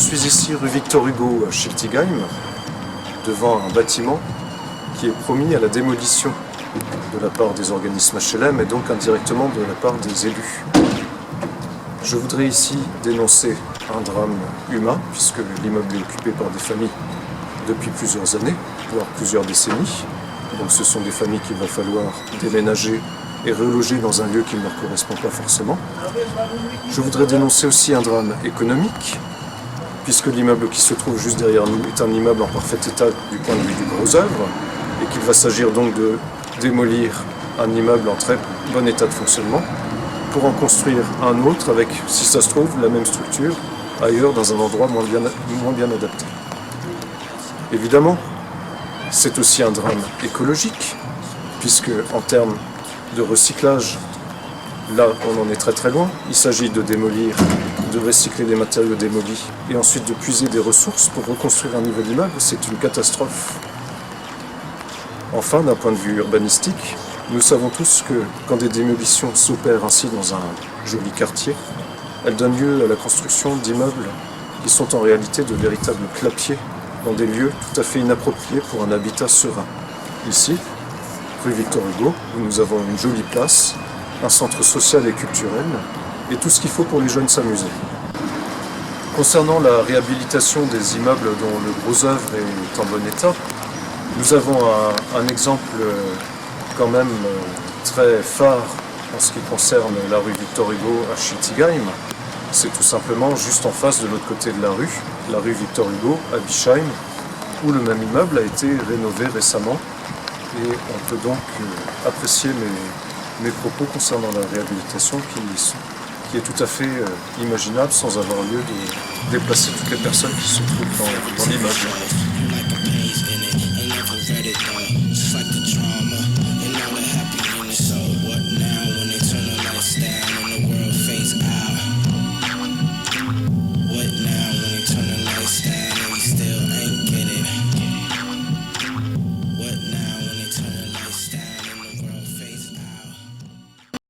suis ici rue Victor Hugo à Schiltigheim, devant un bâtiment qui est promis à la démolition de la part des organismes HLM et donc indirectement de la part des élus. Je voudrais ici dénoncer un drame humain, puisque l'immeuble est occupé par des familles depuis plusieurs années, voire plusieurs décennies. Donc ce sont des familles qu'il va falloir déménager et reloger dans un lieu qui ne leur correspond pas forcément. Je voudrais dénoncer aussi un drame économique, puisque l'immeuble qui se trouve juste derrière nous est un immeuble en parfait état du point de vue du gros œuvre, et qu'il va s'agir donc de démolir un immeuble en très bon état de fonctionnement pour en construire un autre avec, si ça se trouve, la même structure ailleurs dans un endroit moins bien adapté. Évidemment, c'est aussi un drame écologique, puisque en termes de recyclage, là on en est très très loin. Il s'agit de démolir, de recycler des matériaux démolis et ensuite de puiser des ressources pour reconstruire un nouvel immeuble. C'est une catastrophe. Enfin, d'un point de vue urbanistique, nous savons tous que quand des démolitions s'opèrent ainsi dans un joli quartier, elles donnent lieu à la construction d'immeubles qui sont en réalité de véritables clapiers dans des lieux tout à fait inappropriés pour un habitat serein. Ici, rue Victor Hugo, où nous avons une jolie place, un centre social et culturel, et tout ce qu'il faut pour les jeunes s'amuser. Concernant la réhabilitation des immeubles dont le gros œuvre est en bon état, nous avons un exemple quand même très phare en ce qui concerne la rue Victor Hugo à Schiltigheim. C'est tout simplement juste en face de l'autre côté de la rue Victor Hugo à Bischheim, où le même immeuble a été rénové récemment. Et on peut donc apprécier mes propos concernant la réhabilitation qui est tout à fait imaginable sans avoir lieu de déplacer toutes les personnes qui se trouvent dans l'immeuble.